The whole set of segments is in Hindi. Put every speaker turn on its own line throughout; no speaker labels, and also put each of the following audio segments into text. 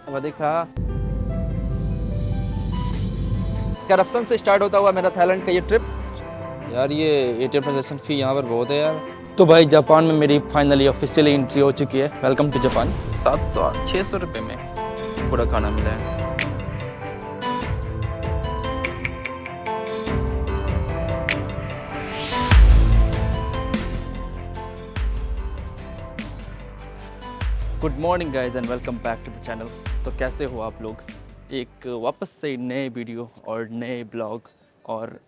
वधिका करप्शन से स्टार्ट होता हुआ मेरा थाईलैंड का ये ट्रिप। यार ये एटीएम ट्रांजेक्शन फ़ी यहाँ पर बहुत है यार। तो भाई जापान में मेरी फाइनली ऑफिशियली एंट्री हो चुकी है। Welcome to Japan. 700-600 रुपये में पूरा खाना मिला है। Good morning guys and welcome back to the channel. तो कैसे हो आप लोग? एक वापस से नए वीडियो और नए ब्लॉग और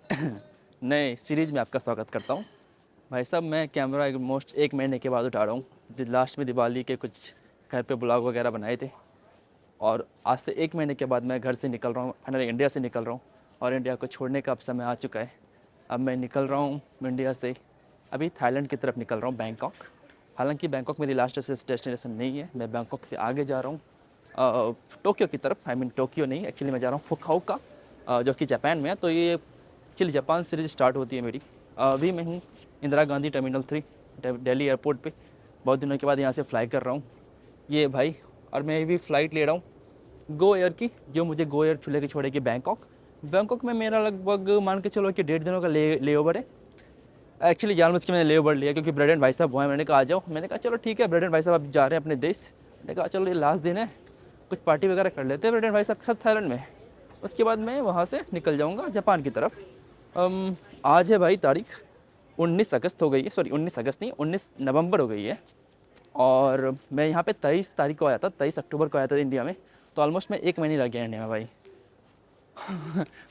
नए सीरीज़ में आपका स्वागत करता हूँ। भाई साहब मैं कैमरा ऑलमोस्ट 1 महीने के बाद उठा रहा हूँ। लास्ट में दिवाली के कुछ घर पे ब्लॉग वगैरह बनाए थे और आज से 1 महीने के बाद मैं घर से निकल रहा हूँ। फाइनली इंडिया से निकल रहा हूँ और इंडिया को छोड़ने का अब समय आ चुका है। अब मैं निकल रहा हूँ इंडिया से, अभी थाईलैंड की तरफ निकल रहा हूँ, बैंकॉक। हालांकि बैंकॉक मेरी लास्ट डेस्टिनेशन नहीं है, मैं बैंकॉक से आगे जा रहा हूँ टोक्यो की तरफ। आई मीन टोक्यो नहीं, एक्चुअली मैं जा रहा हूँ फुकुओका, जो कि जापान में है। तो ये एक्चुअली जापान सीरीज स्टार्ट होती है मेरी। अभी मैं हूँ इंदिरा गांधी टर्मिनल 3 दिल्ली एयरपोर्ट पे। बहुत दिनों के बाद यहाँ से फ्लाई कर रहा हूँ ये भाई। और मैं भी फ़्लाइट ले रहा हूँ गो एयर की, जो मुझे गो एयर लेके छोड़ेगी बैंकॉक। बैंकॉक में मेरा लगभग मान के चलो कि 1.5 दिनों का ले ओवर है। एक्चुअली जानबूझ के मैंने ले ओवर लिया क्योंकि ब्रेड एंड भाई साहब वो है। मैंने कहा आ जाओ, मैंने कहा चलो ठीक है, ब्रेड एंड भाई साहब अब जा रहे हैं अपने देश। मैंने कहा चलो ये लास्ट दिन है, कुछ पार्टी वगैरह कर लेते हैं ब्रेड एंड भाई साहब के साथ थाईलैंड में। उसके बाद मैं वहाँ से निकल जाऊँगा जापान की तरफ। आज है भाई तारीख 19 अगस्त हो गई है, सॉरी 19 अगस्त नहीं, 19 नवंबर हो गई है। और मैं यहाँ पे 23 तारीख को आया था, 23 अक्टूबर को आया था इंडिया में। तो ऑलमोस्ट मैं 1 महीने लग गया इंडिया में भाई।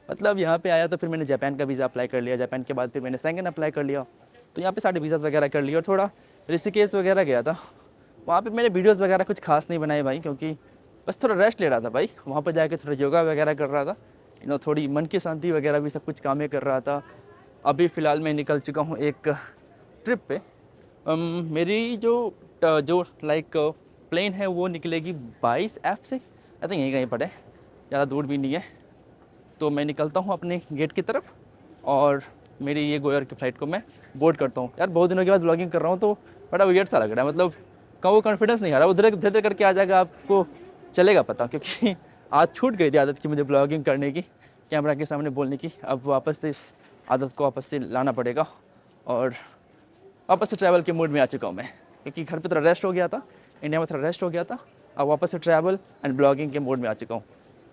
मतलब यहाँ पे आया तो फिर मैंने जापान का वीज़ा अप्लाई कर लिया, जापान के बाद फिर मैंने शेंगन अप्लाई कर लिया। तो यहाँ पे सारे वीज़ा वगैरह कर लिए और थोड़ा ऋषिकेश वगैरह गया था। वहाँ पे मैंने वीडियोस वगैरह कुछ खास नहीं बनाए भाई, क्योंकि बस थोड़ा रेस्ट ले रहा था भाई। वहाँ पर जाके थोड़ा योगा वगैरह कर रहा था, थोड़ी मन की शांति वगैरह भी सब कुछ कामें कर रहा था। अभी फ़िलहाल मैं निकल चुका हूँ एक ट्रिप पे। मेरी जो लाइक प्लेन है वो निकलेगी 22 से, आई थिंक यहीं कहीं पर है, ज़्यादा दूर भी नहीं है। तो मैं निकलता हूँ अपने गेट की तरफ और मेरी ये गो एयर की फ़्लाइट को मैं बोर्ड करता हूँ। यार बहुत दिनों के बाद ब्लॉगिंग कर रहा हूँ तो बड़ा वियर्ड सा लग रहा है, मतलब वो कॉन्फिडेंस नहीं आ रहा। उधर धीरे करके आ जाएगा, आपको चलेगा पता, क्योंकि आज छूट गई थी आदत की मुझे ब्लॉगिंग करने की, कैमरा के सामने बोलने की। अब वापस से इस आदत को वापस से लाना पड़ेगा और वापस से ट्रैवल के मूड में आ चुका हूँ मैं, क्योंकि घर पे थोड़ा रेस्ट हो गया था, इंडिया में थोड़ा रेस्ट हो गया था। अब वापस से ट्रैवल एंड ब्लॉगिंग के मूड में आ चुका हूँ।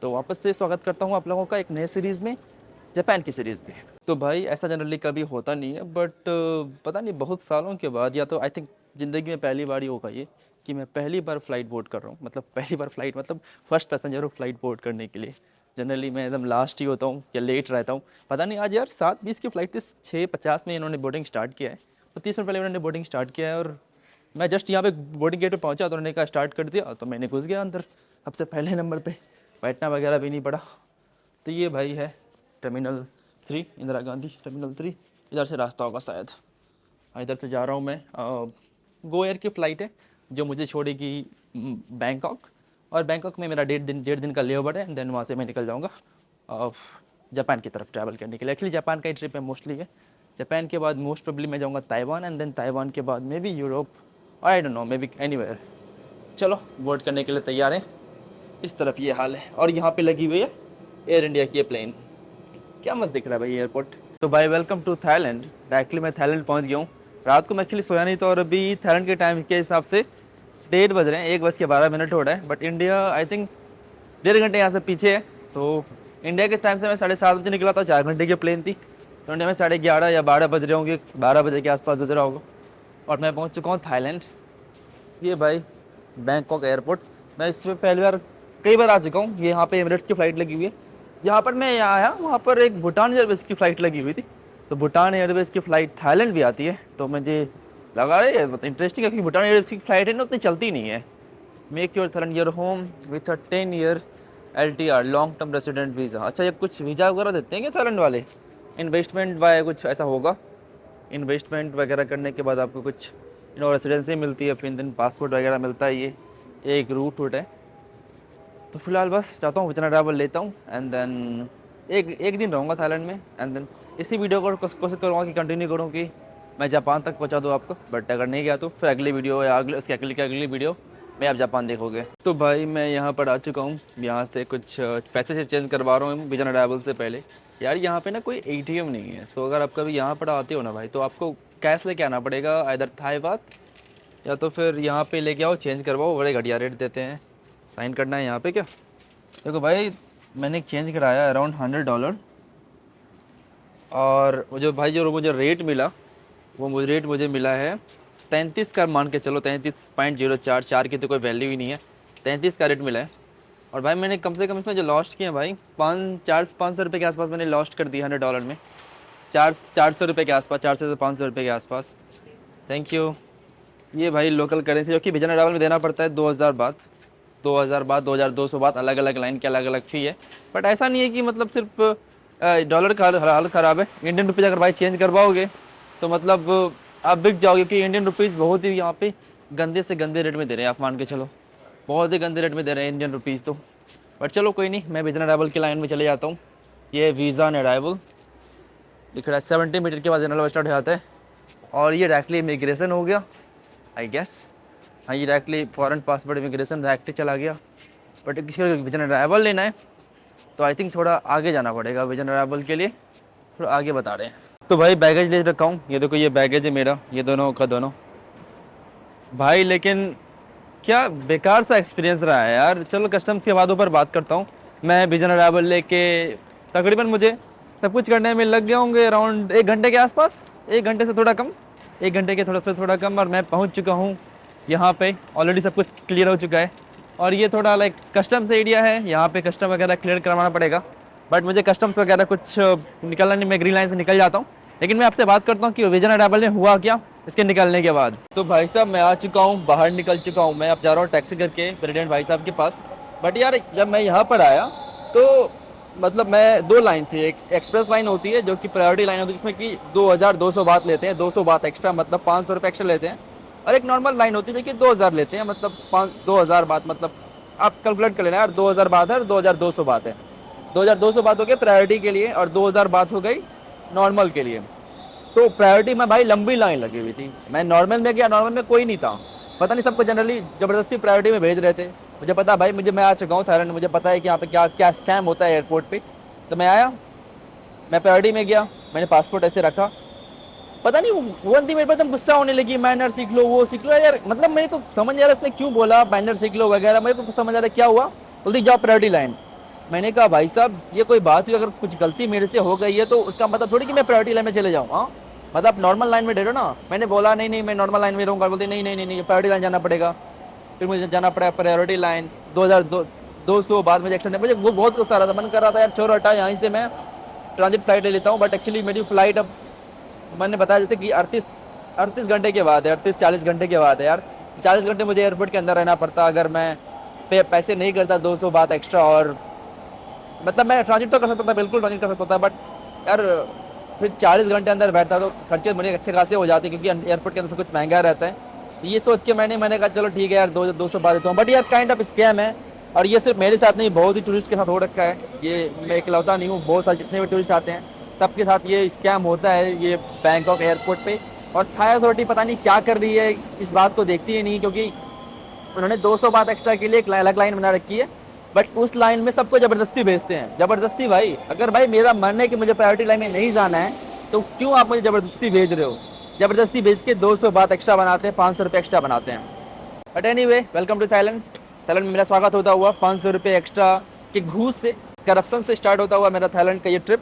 तो वापस से स्वागत करता हूँ आप लोगों का एक नए सीरीज़ में, जापान की सीरीज़ में। तो भाई ऐसा जनरली कभी होता नहीं है, बट पता नहीं बहुत सालों के बाद, या तो आई थिंक ज़िंदगी में पहली बार ही होगा ये कि मैं पहली बार फ़्लाइट बोर्ड कर रहा हूँ। मतलब पहली बार फ़्लाइट, मतलब फर्स्ट पैसेंजर हूँ फ़्लाइट बोर्ड करने के लिए। जनरली मैं एकदम लास्ट ही होता हूँ या लेट रहता हूँ। पता नहीं आज यार 7:20 की फ़्लाइट थी, 6:50 में इन्होंने बोर्डिंग स्टार्ट किया है। तो 30 मिनट पहले उन्होंने बोर्डिंग स्टार्ट किया है और मैं जस्ट यहाँ पे बोर्डिंग गेट पे पहुँचा तो उन्होंने कहा स्टार्ट कर दिया, तो मैंने घुस गया अंदर सबसे पहले नंबर पे, बैठना वगैरह भी नहीं पड़ा। तो ये भाई है टर्मिनल 3, इंदिरा गांधी टर्मिनल 3। इधर से रास्ता होगा शायद। इधर से जा रहा हूँ मैं। गो एयर की फ़्लाइट है जो मुझे छोड़ेगी बैंकॉक, और बैंकॉक में मेरा 1.5 दिन का ले ओवर है। देन वहाँ से मैं निकल जाऊँगा जापान की तरफ ट्रैवल करने के लिए। एक्चुअली जापान का ही ट्रिप है मोस्टली है। जापान के बाद मोस्ट प्रोबेबली मैं जाऊँगा ताइवान, एंड देन ताइवान के बाद मे बी यूरोप, और I don't know, may be anywhere. चलो बोर्ड करने के लिए तैयार हैं। इस तरफ ये हाल है और यहाँ पे लगी हुई है एयर इंडिया की ये प्लेन। क्या मस्त दिख रहा है भाई एयरपोर्ट। तो भाई वेलकम टू थाईलैंड। एक्चुअली मैं थाईलैंड पहुँच गया हूँ। रात को मैं एक्चुअली सोया नहीं था और अभी थाईलैंड के टाइम के हिसाब से 1:30 बज रहे हैं, 1:12 हो रहा है। बट इंडिया आई थिंक 1.5 घंटे यहाँ से पीछे है। तो इंडिया के टाइम से मैं 7:30 बजे निकला था, 4 घंटे की प्लेन थी। तो इंडिया में 11:30 या 12 बज रहे होंगे, 12 बजे के आसपास बज रहा होगा। और मैं पहुँच चुका हूँ थाईलैंड। ये भाई बैंकॉक एयरपोर्ट। मैं इसमें पहली बार, कई बार आ चुका हूँ। ये यहाँ पे एमिरेट्स की फ़्लाइट लगी हुई है। जहाँ पर मैं यहाँ आया वहाँ पर एक भूटान एयरवेज़ की फ़्लाइट लगी हुई थी। तो भूटान एयरवेज़ की फ़्लाइट थाईलैंड भी आती है, तो मुझे लगा अरे इंटरेस्टिंग है, क्योंकि भूटान एयरवेज़ की फ़्लाइट है ना उतनी चलती नहीं है। Make your Thailand your home with a 10 year LTR, long term resident visa. अच्छा ये कुछ वीज़ा वगैरह देते हैं क्या थाईलैंड वाले? इन्वेस्टमेंट बाय कुछ ऐसा होगा। इन्वेस्टमेंट वगैरह करने के बाद आपको कुछ रेसिडेंसी मिलती है, फिर दिन पासपोर्ट वगैरह मिलता है। ये एक रूट है। तो फिलहाल बस चाहता हूँ इतना ट्रैवल लेता हूँ एंड देन एक दिन रहूँगा थाईलैंड में। एंड देन इसी वीडियो को कोशिश करूँगा कि कंटिन्यू करूँ कि मैं जापान तक पहुँचा दूँ आपको। बट अगर नहीं गया तो फिर अगली वीडियो या अगले उसके अगली वीडियो में आप जापान देखोगे। तो भाई मैं यहाँ पर आ चुका हूँ, यहाँ से कुछ पैसे से चेंज करवा रहा हूँ विजन अराइवल से पहले। यार यहाँ पे ना कोई एटीएम नहीं है, सो अगर आप कभी यहाँ पर आते हो ना भाई, तो आपको कैश लेके आना पड़ेगा, इधर थाई बात, या तो फिर यहाँ पे लेके आओ चेंज करवाओ, बड़े घटिया रेट देते हैं। साइन करना है यहाँ पे क्या? देखो भाई मैंने चेंज कराया अराउंड $100, और जो भाई जो मुझे रेट मिला वो मुझे रेट मुझे मिला है 33 का, मान के चलो 33.04, चार की तो कोई वैल्यू ही नहीं है, 33 का रेट मिला है। और भाई मैंने कम से कम इसमें जो लॉस्ट किए भाई 500 रुपये के आसपास मैंने लॉस्ट कर दिया $100 में, 400 रुपये के आसपास, 400 से 500 रुपये के आसपास। Thank you. ये भाई लोकल करेंसी जो कि विजन अराइवल में देना पड़ता है 2000 बात, 2200 बात, अलग अलग लाइन के अलग अलग फ़ी है। बट ऐसा नहीं है कि मतलब सिर्फ डॉलर का हालत ख़राब है। इंडियन रुपीज़ अगर भाई चेंज करवाओगे तो मतलब आप बिक जाओगे, कि इंडियन रुपीज़ बहुत ही यहाँ पे गंदे से गंदे रेट में दे रहे हैं, आप मान के चलो बहुत ही गंदे रेट में दे रहे हैं इंडियन रुपीज़ तो। बट चलो कोई नहीं, मैं विजन अराइवल की लाइन में चले जाता हूँ। ये वीज़ा एंड अराइवल दिख रहा है, 70 मीटर के बाद जनरल स्टार्ट हो जाता है, और ये डायरेक्टली इमिग्रेशन हो गया आई गेस। हाँ ये directly foreign passport immigration directly चला गया। बट किसी को विजन अराइवल लेना है तो आई थिंक थोड़ा आगे जाना पड़ेगा, विजन अराइवल के लिए थोड़ा आगे बता रहे हैं। तो भाई बैगेज ले रखा हूँ, ये देखो ये बैगेज है मेरा, ये दोनों का दोनों भाई। लेकिन क्या बेकार सा एक्सपीरियंस रहा है यार। चलो कस्टम्स के बाद ऊपर बात करता हूँ। मैं विजन अराइवल लेके तकरीबन मुझे सब कुछ करने में लग गए होंगे अराउंड 1 घंटे के आसपास, 1 घंटे से थोड़ा कम, 1 घंटे के थोड़ा कम। और मैं पहुँच चुका हूँ यहाँ पे, ऑलरेडी सब कुछ क्लियर हो चुका है। और ये थोड़ा लाइक कस्टम्स एरिया है, यहाँ पे कस्टम वगैरह क्लियर करवाना पड़ेगा। बट मुझे कस्टम्स वगैरह कुछ निकलना नहीं, मैं ग्रीन लाइन से निकल जाता हूँ। लेकिन मैं आपसे बात करता हूँ कि विजन अराइवल में हुआ क्या इसके निकलने के बाद। तो भाई साहब मैं आ चुका हूँ, बाहर निकल चुका हूँ, मैं अब जा रहा हूँ टैक्सी करके प्रेसिडेंट भाई साहब के पास। बट यार जब मैं यहाँ पर आया तो मतलब मैं 2 लाइन थी, एक एक्सप्रेस लाइन होती है जो कि प्रायोरिटी लाइन होती है जिसमें कि 2200 बात लेते हैं, 200 बात एक्स्ट्रा मतलब 500 रुपये एक्स्ट्रा लेते हैं। और एक नॉर्मल लाइन होती है जो कि 2000 लेते हैं, मतलब 2000 बात, मतलब आप कैलकुलेट कर लेना यार, 2000 बात है और 2200 बात है। 2200 बात हो गई प्रायोरिटी के लिए और 2000 बात हो गई नॉर्मल के लिए। तो प्रायोरिटी में भाई लंबी लाइन लगी हुई थी, मैं नॉर्मल में गया, नॉर्मल में कोई नहीं था, पता नहीं सबको जनरली ज़बरदस्ती प्रायोरिटी में भेज रहे थे। मुझे पता भाई, मैं आ चुका हूँ थाईलैंड, मुझे पता है कि यहाँ पे क्या क्या स्कैम होता है एयरपोर्ट पे। तो मैं आया, मैं प्रायोरिटी में गया, मैंने पासपोर्ट ऐसे रखा, पता नहीं वो बंदी मेरे पर एकदम गुस्सा होने लगी, मैनर सीख लो, वो सीख लो यार। मतलब मेरे को समझ आ रहा है उसने क्यों बोला मैनर सीख लो वगैरह, मेरे को कुछ समझ आ रहा है क्या हुआ। बोलती जाओ प्रायोरिटी लाइन। मैंने कहा भाई साहब ये कोई बात हुई, अगर कुछ गलती मेरे से हो गई है तो उसका मतलब थोड़ी कि मैं प्रायोरिटी लाइन में चले जाऊँ। हाँ मतलब नॉर्मल लाइन में ठहरो ना। मैंने बोला नहीं नहीं मैं नॉर्मल लाइन में रहूँगा। बोलते नहीं नहीं नहीं नहीं प्रायोरिटी लाइन जाना पड़ेगा। फिर मुझे जाना पड़ा प्रायोरिटी लाइन, 2200 बाद में एक्शन। मुझे वो बहुत गुस्सा आ रहा था, मन कर रहा था यार छोड़ो हटा, यहाँ से मैं ट्रांजिट फ्लाइट ले लेता हूँ। बट एक्चुअली मेरी फ्लाइट अब मैंने बताया जैसे कि 38 घंटे के बाद है, 38-40 घंटे के बाद है यार। 40 घंटे मुझे एयरपोर्ट के अंदर रहना पड़ता अगर मैं पैसे नहीं करता 200 बात एक्स्ट्रा। और मतलब मैं ट्रांजिट तो कर सकता था, बिल्कुल ट्रांजिट कर सकता था, बट यार फिर 40 घंटे अंदर बैठता तो खर्चे मुझे अच्छे खासे हो जाते, क्योंकि एयरपोर्ट के अंदर कुछ महंगा रहता है। ये सोच के मैंने कहा चलो ठीक है यार 200 बात देता हूँ। बट यार काइंड ऑफ स्कैम है, और ये सिर्फ मेरे साथ नहीं बहुत ही टूरिस्ट के साथ हो रखा है। ये मैं इकलौता नहीं हूँ, बहुत सारे जितने भी टूरिस्ट आते हैं सबके साथ ये स्कैम होता है ये बैंकॉक एयरपोर्ट पे। और थाई अथॉरिटी पता नहीं क्या कर रही है, इस बात को देखती ही नहीं, क्योंकि उन्होंने 200 बात एक्स्ट्रा के लिए एक अलग लाइन बना रखी है। बट उस लाइन में सबको ज़बरदस्ती भेजते हैं, ज़बरदस्ती। भाई अगर भाई मेरा मन है कि मुझे प्रायोरिटी लाइन में नहीं जाना है तो क्यों आप मुझे ज़बरदस्ती भेज रहे हो? ज़बरदस्ती भेज के 200 बात एक्स्ट्रा बनाते हैं, 500 रुपये एक्स्ट्रा बनाते हैं। But anyway welcome to Thailand. Thailand में मेरा स्वागत होता हुआ 500 रुपये एक्स्ट्रा के घूस से, करप्शन से स्टार्ट होता हुआ मेरा थाईलैंड का ये ट्रिप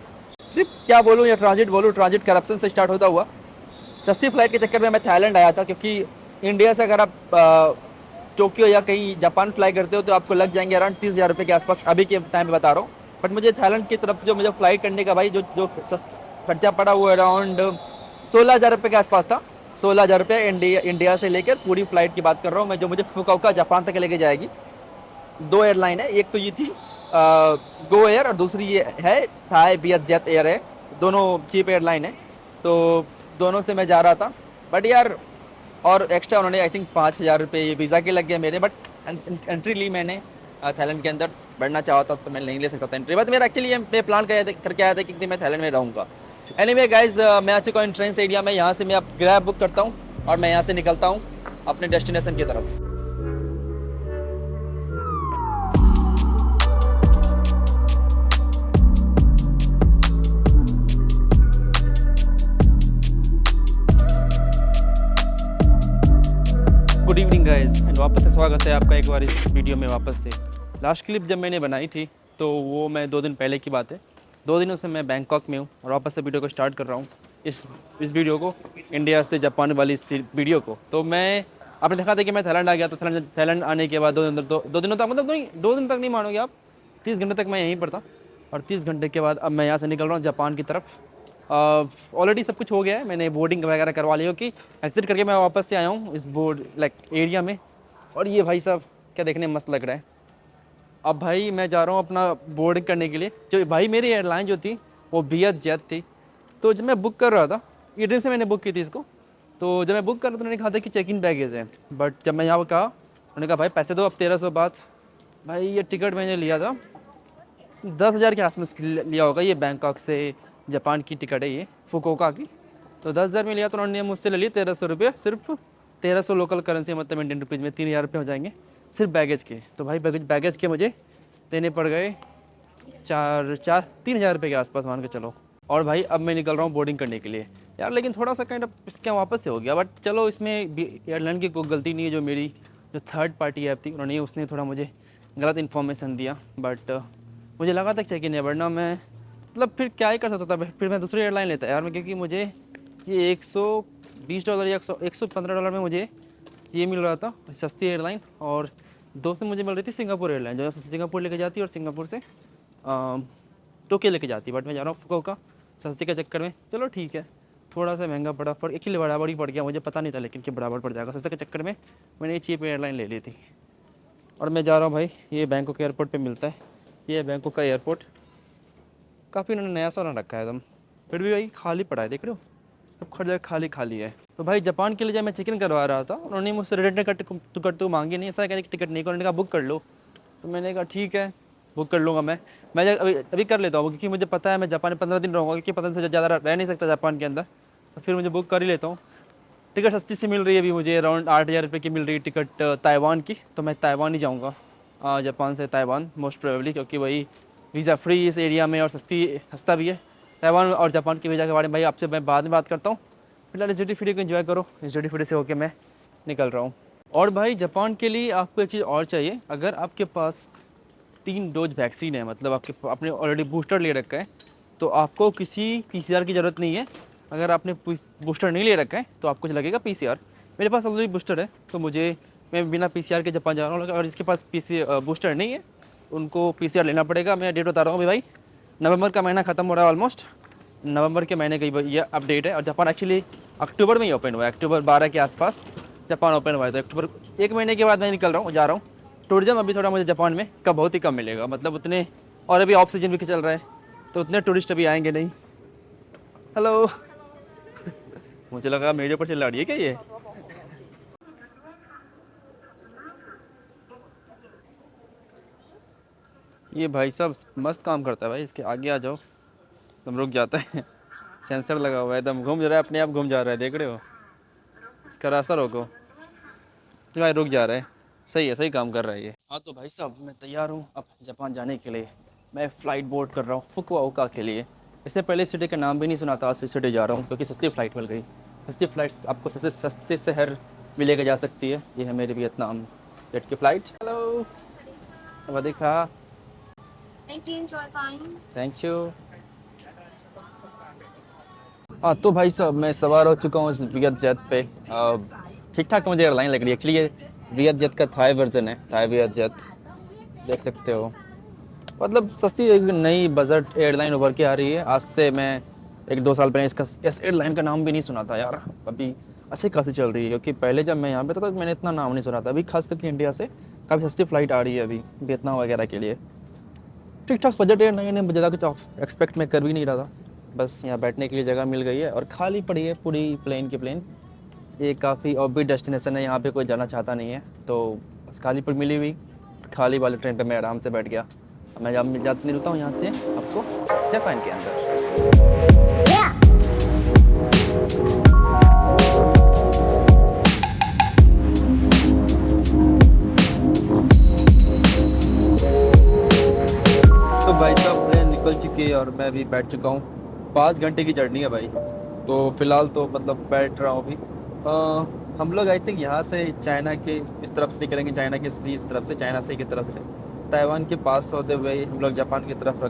क्या बोलूँ या ट्रांजिट बोलूँ, ट्रांजिट करप्शन से स्टार्ट होता हुआ। सस्ती फ्लाइट के चक्कर में मैं थाईलैंड आया था, क्योंकि इंडिया से अगर आप टोक्यो या कहीं जापान फ्लाई करते हो तो आपको लग जाएंगे अराउंड 30,000 रुपये के आसपास, अभी के टाइम पे बता रहा हूँ। बट मुझे थाईलैंड की तरफ जो मुझे फ्लाइट करने का भाई जो खर्चा पड़ा वो अराउंड 16,000 रुपये के आसपास था। 16,000 रुपये इंडिया से लेकर पूरी फ्लाइट की बात कर रहा हूँ मैं, जो मुझे फुकुओका जापान तक लेके जाएगी। 2 एयरलाइन है, एक तो ये थी गो एयर और दूसरी ये है थाई वियतजेट एयर है, दोनों चीप एयरलाइन है। तो दोनों से मैं जा रहा था। बट यार और एक्स्ट्रा उन्होंने आई थिंक 5,000 रुपये ये वीज़ा के लग गए मेरे। बट एंट्री ली मैंने थाईलैंड के अंदर, बढ़ना चाहता तो मैं नहीं ले सकता था एंट्री। बट मेरा एक्चुअली मैं प्लान करके आया था कि मैं थाईलैंड में रहूँगा। एनीवे गाइज मैं आ चुका हूँ एंट्रेंस एरिया में, यहाँ से मैं अब ग्रैब बुक करता हूँ और मैं यहाँ से निकलता हूँ अपने डेस्टिनेशन की तरफ। स्वागत है आपका एक बार इस वीडियो में वापस से। लास्ट क्लिप जब मैंने बनाई थी तो वो मैं 2 दिन पहले की बात है। 2 दिनों से मैं बैंकॉक में हूँ और वापस से वीडियो को स्टार्ट कर रहा हूँ, इस वीडियो को, इंडिया से जापान वाली इस वीडियो को। तो मैं, आपने देखा था कि मैं थाईलैंड आ गया, तो थाईलैंड आने के बाद 2 दिनों तक, मतलब नहीं 2 दिन तक नहीं मानोगे आप, 30 घंटे तक मैं यहीं पर था। और 30 घंटे के बाद अब मैं यहाँ से निकल रहा हूँ जापान की तरफ। ऑलरेडी सब कुछ हो गया है, मैंने बोर्डिंग वगैरह करवा ली, क्योंकि एग्जिट करके मैं वापस से आया हूँ इस बोर्ड लाइक एरिया में। और ये भाई साहब क्या देखने में मस्त लग रहा है। अब भाई मैं जा रहा हूँ अपना बोर्डिंग करने के लिए। जो भाई मेरी एयरलाइन जो थी वो बियत जेट थी। तो जब मैं बुक कर रहा था, ईडन से मैंने बुक की थी इसको, तो जब मैं बुक कर रहा था उन्होंने कहा था कि चेक इन बैगेज है। बट जब मैं यहाँ पर कहा, उन्होंने कहा भाई पैसे दो, अब 1300 बात। भाई ये टिकट मैंने लिया था 10,000 के आसपास लिया होगा, ये बैंकॉक से जापान की टिकट है, ये फुकुओका की। तो 10,000 में लिया, तो उन्होंने मुझसे ले लिए 1300 रुपये, सिर्फ 1300 लोकल करेंसी, मतलब इंडियन रुपीज़ में 3,000 रुपये हो जाएंगे सिर्फ बैगेज के। तो भाई बैगेज के मुझे देने पड़ गए 3,000 रुपये के आसपास मान के चलो। और भाई अब मैं निकल रहा हूँ बोर्डिंग करने के लिए यार, लेकिन थोड़ा सा काइंड ऑफ इसके वापस से हो गया। बट चलो, इसमें एयरलाइन की कोई गलती नहीं है, जो मेरी जो थर्ड पार्टी ऐप थी उन्होंने, उसने थोड़ा मुझे गलत इन्फॉर्मेशन दिया। बट मुझे लगा था चेक इन है, वरना मैं मतलब फिर क्या ही कर सकता था, फिर मैं दूसरी एयरलाइन लेता यार मैं, क्योंकि मुझे ये $120 या $115 में मुझे ये मिल रहा था सस्ती एयरलाइन। और 2 से मुझे मिल रही थी सिंगापुर एयरलाइन, जो सिंगापुर लेके जाती है और सिंगापुर से टोक्यो लेके जाती है। बट मैं जा रहा हूँ फुकुओका सस्ती के चक्कर में। चलो ठीक है, थोड़ा सा महंगा पड़ा, पर एक ही बराबर ही पड़ गया, मुझे पता नहीं था लेकिन कि बराबर पड़ जाएगा। सस्ते के चक्कर में मैंने ये चीप एयरलाइन ले ली थी। और मैं जा रहा हूँ भाई, ये बैंकॉक एयरपोर्ट पे मिलता है, ये है बैंकॉक का एयरपोर्ट। काफ़ी उन्होंने नया सा बना रखा है एकदम, फिर भी भाई खाली पड़ा है, देख रहे हो, सब खड़ जगह खाली खाली है। तो भाई जापान के लिए जब मैं चेक इन करवा रहा था, उन्होंने मुझसे रिटर्न का टिकट तो मांगी नहीं, ऐसा कह टिकट नहीं, उन्होंने कहा बुक कर लो। तो मैंने कहा ठीक है, बुक कर लूँगा मैं अभी कर लेता हूँ, क्योंकि मुझे पता है मैं जापान में 15 दिन रहूँगा, क्योंकि 15 दिन से ज़्यादा रह नहीं सकता जापान के अंदर। तो फिर मुझे बुक कर ही लेता हूँ। टिकट सस्ती सी मिल रही है अभी मुझे, अराउंड 8,000 रुपये की मिल रही है टिकट ताइवान की। तो मैं ताइवान ही जाऊँगा, जापान से ताइवान मोस्ट प्रोबेबली, क्योंकि वही वीज़ा फ्री इस एरिया में और सस्ता भी है। ताइवान और जापान के वीज़ा के बारे में भाई आपसे मैं बाद में बात करता हूँ। फिलहाल इस वीडियो को एंजॉय करो, इस वीडियो से होकर मैं निकल रहा हूँ। और भाई जापान के लिए आपको एक चीज़ और चाहिए, अगर आपके पास 3 डोज वैक्सीन है, मतलब आपने ऑलरेडी बूस्टर ले रखा है, तो आपको किसी पीसीआर की ज़रूरत नहीं है। अगर आपने बूस्टर नहीं ले रखा है तो आपको लगेगा पीसीआर। मेरे पास ऑलरेडी बूस्टर है, तो मैं बिना पीसीआर के जापान जा रहा हूँ। अगर जिसके पास बूस्टर नहीं है उनको पीसीआर लेना पड़ेगा। मैं डेट बता रहा हूँ भाई, नवंबर का महीना ख़त्म हो रहा है ऑलमोस्ट, नवंबर के महीने का ये अपडेट है। और जापान एक्चुअली अक्टूबर में ही ओपन हुआ है, अक्टूबर 12 के आसपास जापान ओपन हुआ है। तो अक्टूबर 1 महीने के बाद मैं निकल रहा हूँ, जा रहा हूँ। टूरिज्म अभी थोड़ा मुझे जापान में बहुत ही कम मिलेगा, मतलब उतने, और अभी ऑफ सीजन भी चल रहा है तो उतने टूरिस्ट अभी आएंगे नहीं। हेलो मुझे लगा मेरे ऊपर चिल्ला रही है क्या ये भाई साहब मस्त काम करता है भाई, इसके आगे आ जाओ, तुम रुक जाता है सेंसर लगा हुआ है, एकदम घूम जा रहा है, अपने आप घूम जा रहा है, देख रहे हो, इसका रास्ता रोको तो भाई रुक जा रहा है। सही है, सही काम कर रहा है ये। हाँ तो भाई साहब मैं तैयार हूँ अब जापान जाने के लिए। मैं फ़्लाइट बोर्ड कर रहा हूँ फुकुओका के लिए। इससे पहले सिटी का नाम भी नहीं सुना था, आज सिटी जा रहा हूँ क्योंकि सस्ती फ़्लाइट मिल गई। सस्ती फ़्लाइट आपको सस्ते शहर भी लेके जा सकती है। ये है मेरे वियतनाम जेट की flight. Hello Vadika,
Thank you, enjoy time.
Thank you. हाँ तो भाई साहब मैं सवार हो चुका हूँ इस वियत जेट पे। ठीक ठाक मुझे एयरलाइन लग रही है, एक्चुअली ये वियत जेट का थाई वर्जन है, थाई वियत जेट, देख सकते हो। मतलब सस्ती एक नई बजट एयरलाइन उभर के आ रही है। आज से मैं 1-2 साल पहले इस एयरलाइन का नाम भी नहीं सुना था यार। अभी अच्छी खासी चल रही है, क्योंकि पहले जब मैं यहाँ पे था तो मैंने इतना नाम नहीं सुना था। अभी खास करके इंडिया से काफ़ी सस्ती फ़्लाइट आ रही है अभी वियतनाम वगैरह के लिए। ठीक ठाक बजट एयरलाइन है, ज़्यादा कुछ एक्सपेक्ट मैं कर भी नहीं रहा था। बस यहाँ बैठने के लिए जगह मिल गई है और खाली पड़ी है पूरी प्लेन। ये काफ़ी ऑर्बिट डेस्टिनेशन है, यहाँ पे कोई जाना चाहता नहीं है, तो बस खाली पर मिली हुई खाली वाले ट्रेन पे मैं आराम से बैठ गया। अब मैं जब जाते मिलता हूँ यहाँ से आपको जापान के अंदर। तो भाई साहब प्लेन निकल चुकी है और मैं भी बैठ चुका हूँ। 5 घंटे की जर्नी है भाई, तो फ़िलहाल तो मतलब बैठ रहा हूँ अभी। हम लोग आई थिंक यहाँ से चाइना के इस तरफ से निकलेंगे, चाइना के सी इस तरफ से, चाइना सी की तरफ से ताइवान के पास होते हुए ही हम लोग जापान की तरफ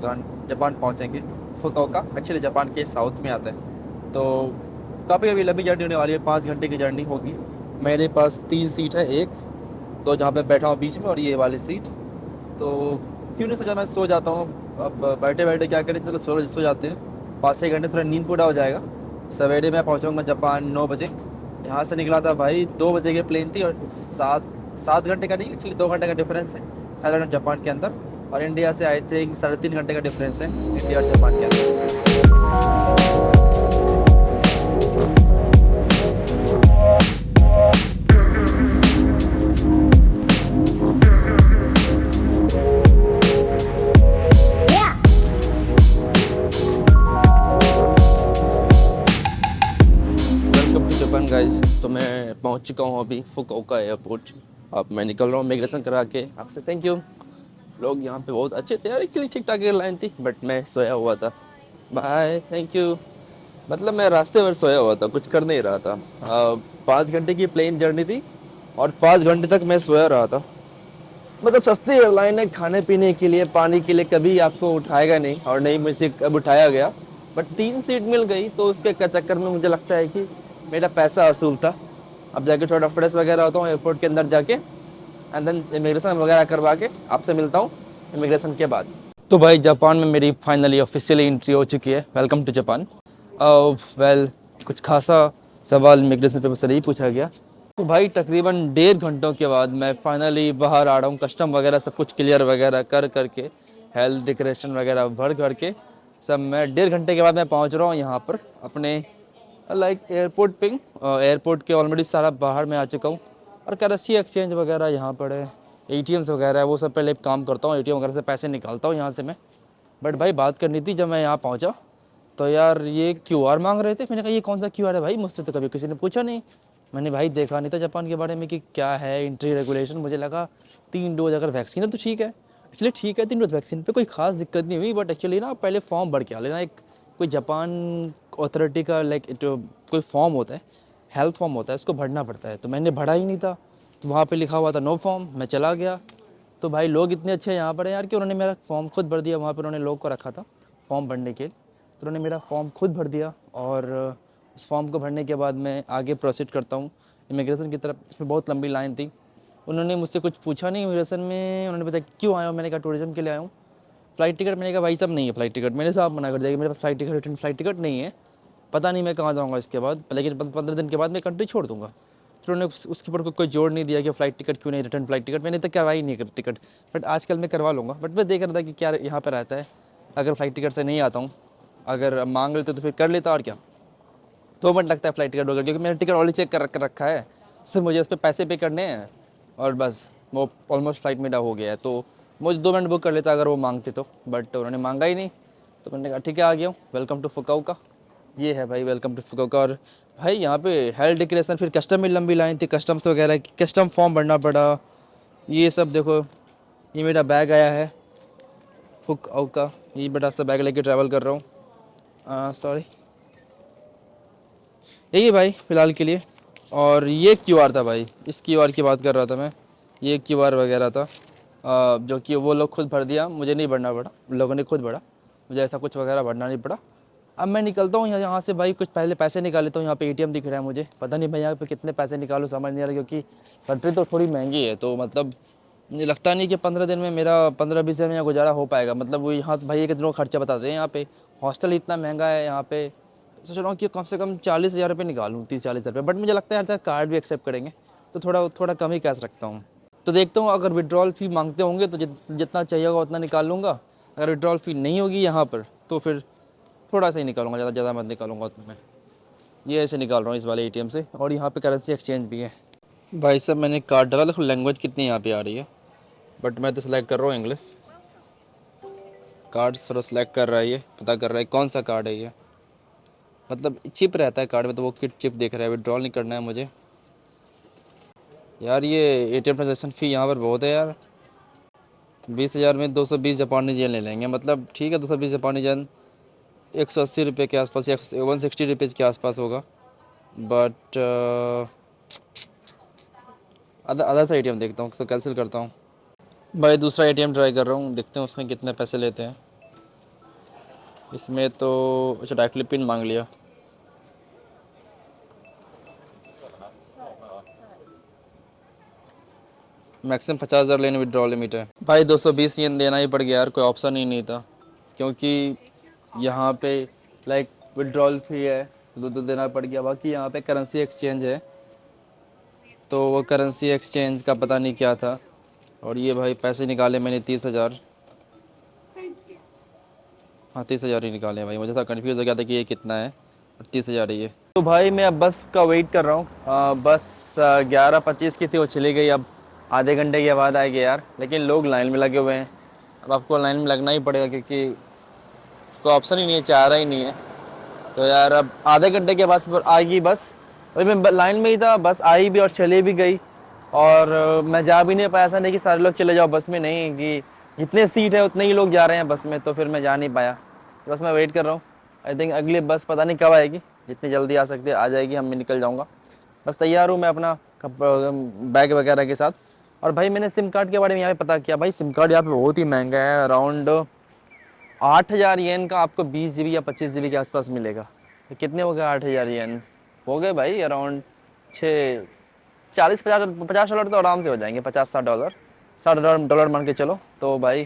जापान पहुँचेंगे। फुकुओका एक्चुअली जापान के साउथ में आता है। तो काफ़ी अभी लंबी जर्नी होने वाली है, 5 घंटे की जर्नी होगी। मेरे पास 3 सीट है, एक तो जहाँ पे बैठा हूँ बीच में, और ये वाली सीट। तो क्यों नहीं सोचा मैं सो जाता हूँ। अब बैठे बैठे क्या करें, चलो सो जाते हैं। 5-6 घंटे थोड़ा नींद पूरा हो जाएगा। सवेरे मैं पहुँचाऊँगा जापान 9 बजे। यहाँ से निकला था भाई 2 बजे की प्लेन थी, और 7 घंटे का नहीं, एक्चुअली 2 घंटे का डिफरेंस है थाईलैंड और जापान के अंदर। और इंडिया से आई थिंक 3.5 घंटे का डिफरेंस है इंडिया और जापान के अंदर। Welcome to Japan guys. तो मैं पहुंच चुका हूं अभी फुकुओका एयरपोर्ट। अब मैं निकल रहा हूं इमिग्रेशन करा के। आपसे थैंक यू। लोग यहाँ पे बहुत अच्छे थे यार, एक्चुअली ठीक ठाक एयरलाइन थी, बट मैं सोया हुआ था। Bye, thank you. मतलब मैं रास्ते भर सोया हुआ था, कुछ कर नहीं रहा था। 5 घंटे की प्लेन जर्नी थी, और 5 घंटे तक मैं सोया रहा था। मतलब सस्ती एयरलाइन है, खाने पीने के लिए, पानी के लिए कभी आपको उठाएगा नहीं, और नहीं मुझे कब उठाया गया। बट 3 सीट मिल गई, तो उसके चक्कर में मुझे लगता है कि मेरा पैसा असूल था। अब जाके थोड़ा फ्रेश वगैरह होता हूँ एयरपोर्ट के अंदर जाके, एंड देन इमिग्रेशन वगैरह करवा के आपसे मिलता हूँ इमिग्रेशन के बाद। तो भाई जापान में मेरी फाइनली ऑफिशियली एंट्री हो चुकी है। Welcome to Japan. वेल, कुछ खासा सवाल इमिग्रेशन पेपर से नहीं पूछा गया। तो भाई तकरीबन 1.5 घंटों के बाद मैं फाइनली बाहर आ रहा हूँ। कस्टम वगैरह सब कुछ क्लियर वगैरह कर करके, हेल्थ डिक्लेरेशन वगैरह भर करके सब, मैं 1.5 घंटे के बाद मैं पहुँच रहा हूँ यहाँ पर अपने एयरपोर्ट पे। एयरपोर्ट के ऑलरेडी सारा बाहर में आ चुका हूँ, और करेंसी एक्सचेंज वगैरह यहाँ पर है, एटीएम्स वगैरह है, वो सब पहले काम करता हूँ। एटीएम वगैरह से पैसे निकालता हूँ यहाँ से मैं। बट भाई बात करनी थी, जब मैं यहाँ पहुँचा तो यार ये क्यूआर मांग रहे थे। मैंने कहा ये कौन सा क्यूआर है भाई, मुझसे तो कभी किसी ने पूछा नहीं। मैंने भाई देखा नहीं था जापान के बारे में कि क्या है एंट्री रेगुलेशन। मुझे लगा 3 डोज अगर वैक्सीन है तो ठीक है। एक्चुअली ठीक है, 3 डोज वैक्सीन पे कोई खास दिक्कत नहीं हुई। बट एक्चुअली ना पहले फॉर्म भर के आ लेना, एक कोई जापान अथॉरिटी का कोई फॉर्म होता है, हेल्थ फॉर्म होता है, उसको भरना पड़ता है। तो मैंने भरा ही नहीं था, तो वहाँ पे लिखा हुआ था नो फॉर्म। मैं चला गया। तो भाई लोग इतने अच्छे यहाँ पर हैं यार कि उन्होंने मेरा फॉर्म खुद भर दिया। वहाँ पर उन्होंने लोग को रखा था फॉर्म भरने के लिए, तो उन्होंने मेरा फॉर्म खुद भर दिया। और उस फॉर्म को भरने के बाद मैं आगे प्रोसीड करता हूँ इमिग्रेशन की तरफ। इसमें बहुत लंबी लाइन थी। उन्होंने मुझसे कुछ पूछा नहीं इमिग्रेशन में। उन्होंने बताया क्यों आया हूँ, मैंने कहा टूरिज्म के लिए आया हूँ। फ़्लाइट टिकट, मैंने कहा भाई साहब नहीं है फ़्लाइट टिकट। मैंने साहब मना कर दिया कि मेरे पास flight ticket, return flight ticket नहीं है। पता नहीं मैं कहाँ जाऊँगा इसके बाद, लेकिन 15 दिन के बाद मैं कंट्री छोड़ दूँगा। फिर उन्होंने उसके ऊपर कोई जोड़ नहीं दिया कि फ़्लाइट टिकट क्यों नहीं, रिटर्न फ़्लाइट टिकट मैंने तो करवाई नहीं टिकट। बट आजकल मैं करवा लूँगा। बट मैं देख रहा था कि क्या यहाँ पर रहता है, अगर फ़्लाइट टिकट से नहीं आता हूँ, अगर मांग लेते तो फिर कर लेता, और क्या 2 मिनट लगता है फ़्लाइट टिकट होकर, क्योंकि मैंने टिकट ऑलरेडी चेक कर रखा है। सिर्फ मुझे उस पर पैसे पे करने हैं, और बस वो ऑलमोस्ट फ़्लाइट मेरा हो गया है। तो मुझे 2 मिनट बुक कर लेता अगर वो मांगते तो, बट उन्होंने मांगा ही नहीं। तो मैंने कहा ठीक है आ गया हूँ, वेलकम टू फुकुओका। ये है भाई वेलकम टू फुकुओका। और भाई यहाँ पे हेल्थ डिक्लेरेशन, फिर कस्टम में लंबी लाइन थी, कस्टम्स वगैरह, कस्टम फॉर्म भरना पड़ा। ये सब देखो, ये मेरा बैग आया है फुकुओका। ये बड़ा सा बैग लेके ट्रैवल कर रहा हूँ। सॉरी, यही भाई फ़िलहाल के लिए। और ये क्यूआर था भाई, इस क्यूआर की बात कर रहा था मैं। ये क्यूआर वगैरह था, जो कि वो लोग खुद भर दिया, मुझे नहीं भरना पड़ा, लोगों ने खुद भरा, मुझे ऐसा कुछ वगैरह भरना नहीं पड़ा। अब मैं निकलता हूँ यहाँ से भाई, कुछ पहले पैसे निकाल लेता हूँ। यहाँ पे एटीएम दिख रहा है मुझे, पता नहीं भाई यहाँ पे कितने पैसे निकालूँ, समझ नहीं आ रहा, क्योंकि कंट्री तो थोड़ी महंगी है। तो मतलब मुझे लगता नहीं कि 15 दिन में मेरा 15-20 दिन में गुजारा हो पाएगा। मतलब वो यहाँ तो भाई एक दिनों का खर्चा बताते हैं यहाँ पे, हॉस्टल इतना महंगा है यहाँ पे। सोच रहा हूँ कि कम से कम 40,000 रुपये निकालूँ, 30-40 रुपये। बट मुझे लगता है यार कार्ड भी एक्सेप्ट करेंगे, तो थोड़ा थोड़ा कम ही कैश रखता हूँ। तो देखता हूँ, अगर विड्रॉल फ़ी मांगते होंगे तो जितना चाहिए होगा उतना निकाल लूँगा। अगर विड्रॉल फ़ी नहीं होगी यहाँ पर तो फिर थोड़ा सा ही निकालूंगा, ज़्यादा मत निकालूंगा उतना मैं। ये ऐसे निकाल रहा हूँ इस वाले एटीएम से। और यहाँ पे करेंसी एक्सचेंज भी है। भाई साहब मैंने कार्ड डाला, देखो लैंग्वेज कितनी यहाँ पे आ रही है, बट मैं तो सेलेक्ट कर रहा हूँ इंग्लिश। कार्ड थोड़ा सेलेक्ट कर रहा है, ये पता कर रहा है कौन सा कार्ड है ये। मतलब चिप रहता है कार्ड में, तो वो किट चिप देख रहा है, विड्रॉल नहीं करना है मुझे। यार ये एटीएम ट्रांजेक्शन फ़ी यहाँ पर बहुत है यार। 20,000 में 220 जापानी जेन ले लेंगे। मतलब ठीक है, 220 जापानी जेन 180 रुपये के आसपास या 160 रुपीज़ के आसपास होगा। बट आधा सा एटीएम देखता हूँ, तो कैंसिल करता हूँ भाई। दूसरा एटीएम ट्राई कर रहा हूँ, देखते हैं उसमें कितने पैसे लेते हैं। इसमें तो अच्छा डायरेक्टली पिन मांग लिया। मैक्सिमम 50,000 लेने विड्रॉल लिमिट है भाई। 220 येन देना ही पड़ गया यार, कोई ऑप्शन ही नहीं था, क्योंकि यहाँ पे लाइक विड्रॉल फी है तो देना पड़ गया। बाकी यहाँ पे करेंसी एक्सचेंज है, तो वो करेंसी एक्सचेंज का पता नहीं क्या था। और ये भाई पैसे निकाले मैंने 30,000। हाँ 30,000 ही निकाले भाई, मुझे था कन्फ्यूज़ हो गया था कि ये कितना है, और 30,000 ही है। तो भाई मैं अब बस का वेट कर रहा हूँ। बस 11:25 की थी, वो चली गई। अब आधे घंटे के बाद आएगी यार, लेकिन लोग लाइन में लगे हुए हैं। अब आपको लाइन में लगना ही पड़ेगा, क्योंकि कोई ऑप्शन ही नहीं है, चाह रहा ही नहीं है। तो यार अब आधे घंटे के बाद आएगी बस। अभी मैं लाइन में ही था, बस आई भी और चली भी गई। और मैं जा भी नहीं पाया। ऐसा नहीं कि सारे लोग चले जाओ बस में, नहीं, कि जितने सीट है उतने ही लोग जा रहे हैं बस में, तो फिर मैं जा नहीं पाया। तो बस मैं वेट कर रहा हूँ। आई थिंक अगली बस पता नहीं कब आएगी, जितनी जल्दी आ सकती है आ जाएगी, हम भी निकल जाऊँगा। बस तैयार हूँ मैं अपना बैग वगैरह के साथ। और भाई मैंने सिम कार्ड के बारे में यहाँ पे पता किया, भाई सिम कार्ड यहाँ पे बहुत ही महंगा है। अराउंड 8,000 येन का आपको 20 GB या 25 GB के आसपास मिलेगा। तो कितने हो गए 8,000 येन? हो गए भाई अराउंड 50 $50 तो आराम से हो जाएंगे। 50-60 डॉलर, $60 मान के चलो। तो भाई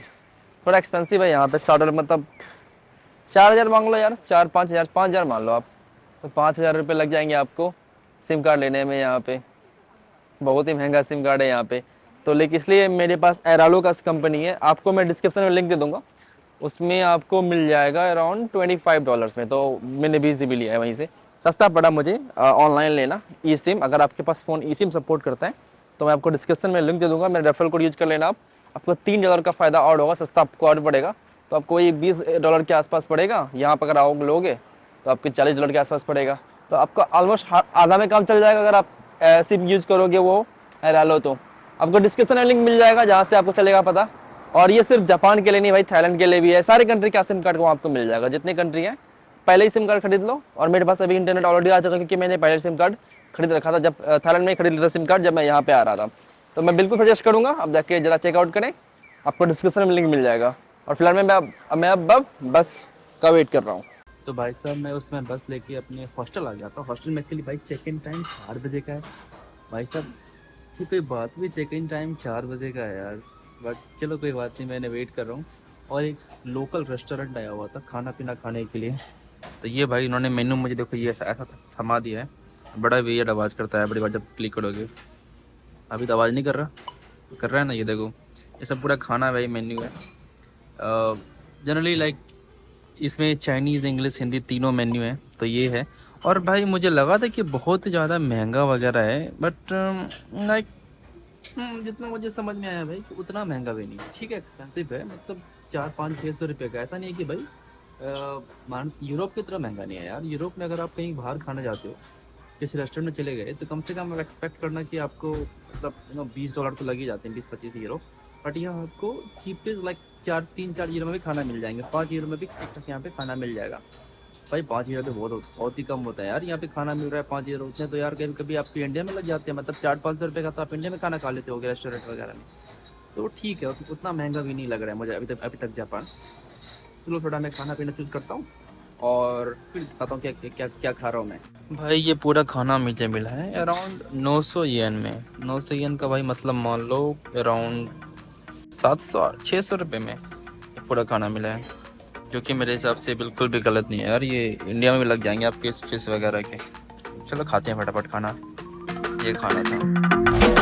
थोड़ा एक्सपेंसिव है यहाँ पे। $60 मतलब 4,000 मांग लो यार, 4-5 हज़ार, 5,000 मान लो आप। तो 5,000 रुपये लग जाएंगे आपको सिम कार्ड लेने में। यहाँ पे बहुत ही महंगा सिम कार्ड है यहाँ पे। तो लेकिन इसलिए मेरे पास एरालो का कंपनी है, आपको मैं डिस्क्रिप्शन में लिंक दे दूँगा, उसमें आपको मिल जाएगा अराउंड $25 में। तो मैंने 20 GB लिया है वहीं से, सस्ता पड़ा मुझे ऑनलाइन लेना। ई सिम, अगर आपके पास फ़ोन ई सिम सपोर्ट करता है तो मैं आपको डिस्क्रिप्शन में लिंक दे दूँगा, मेरे रेफरल कोड यूज कर लेना आप। आपको $3 का फ़ायदा और होगा, सस्ता आपको और पड़ेगा। तो आपको ये $20 के आसपास पड़ेगा। यहाँ पर अगर आओ लोगे तो आपको $40 के आसपास पड़ेगा। तो आपको ऑलमोस्ट आधा में काम चल जाएगा अगर आप सिम यूज़ करोगे वो एरालो। तो आपको डिस्क्रिप्शन में लिंक मिल जाएगा, जहाँ से आपको चलेगा पता। और ये सिर्फ जापान के लिए नहीं भाई, थाईलैंड के लिए भी है। सारे कंट्री का सिम कार्ड को आपको मिल जाएगा, जितनी कंट्री है। पहले ही सिम कार्ड खरीद लो। और मेरे पास अभी इंटरनेट ऑलरेडी आ चुका है, क्योंकि मैंने पहले सिम कार्ड खरीद रखा था, जब थाईलैंड में ही खरीद लिया था सिम कार्ड, जब मैं यहाँ पे आ रहा था। तो मैं बिल्कुल सजेस्ट करूँगा आप जाके जरा चेकआउट करें, आपको डिस्क्रिप्शन में लिंक मिल जाएगा। और फिलहाल मैं अब बस का वेट कर रहा हूँ। तो भाई साहब मैं उसमें बस लेके अपने हॉस्टल आ गया था। हॉस्टल में एक्चुअली भाई चेक इन टाइम 4 बजे का है भाई साहब। कि कोई बात भी, चेक इन टाइम 4 बजे का है यार। बट चलो कोई बात नहीं, मैंने वेट कर रहा हूँ। और एक लोकल रेस्टोरेंट आया हुआ था खाना पीना खाने के लिए। तो ये भाई इन्होंने मेन्यू मुझे देखो ये ऐसा थमा दिया है। बड़ा वियर्ड आवाज़ करता है बड़ी बार जब क्लिक करोगे। अभी तो आवाज़ नहीं कर रहा, कर रहा है ना, ये देखो ये सब पूरा खाना भाई मेन्यू है। जनरली लाइक इसमें चाइनीज़, इंग्लिश, हिंदी तीनों मेन्यू है। तो ये है। और भाई मुझे लगा था कि बहुत ज़्यादा महंगा वगैरह है, बट लाइक जितना मुझे समझ में आया भाई कि उतना महंगा भी नहीं। ठीक है, एक्सपेंसिव है, मतलब 400-500-600 रुपये का। ऐसा नहीं है कि भाई यूरोप की तरह महंगा नहीं है यार। यूरोप में अगर आप कहीं बाहर खाने जाते हो, किसी रेस्टोरेंट में चले गए, तो कम से कम आप एक्सपेक्ट करना कि आपको मतलब $20 तो लग ही जाते हैं, 20-25 यूरो। बट यहाँ आपको चीपेस्ट लाइक 3-4 यूरो में भी खाना मिल जाएंगे, 5 यूरो में भी ठीक ठाक यहाँ पे खाना मिल जाएगा। भाई 5 यूरो तो बहुत ही कम होता है यार। यहाँ पे खाना मिल रहा है 5 यूरो, उतने तो यार कभी कभी आपके इंडिया में लग जाते हैं। मतलब 400-500 रुपये का तो आप इंडिया में खाना खा लेते हो रेस्टोरेंट वगैरह में। तो ठीक है, उतना महंगा भी नहीं लग रहा है मुझे अभी तक जापान। चलो थोड़ा मैं खाना पीना चूज़ करता हूँ और फिर बताता हूँ क्या क्या क्या खा रहा हूँ मैं। भाई ये पूरा खाना मुझे मिला है अराउंड 900 येन में। 900 येन का भाई मतलब मान लो अराउंड 700-600 रुपये में पूरा खाना मिला है, जो कि मेरे हिसाब से बिल्कुल भी गलत नहीं है यार। ये इंडिया में भी लग जाएंगे आपके इस फिश वगैरह के। चलो खाते हैं फटाफट खाना, ये खाना था।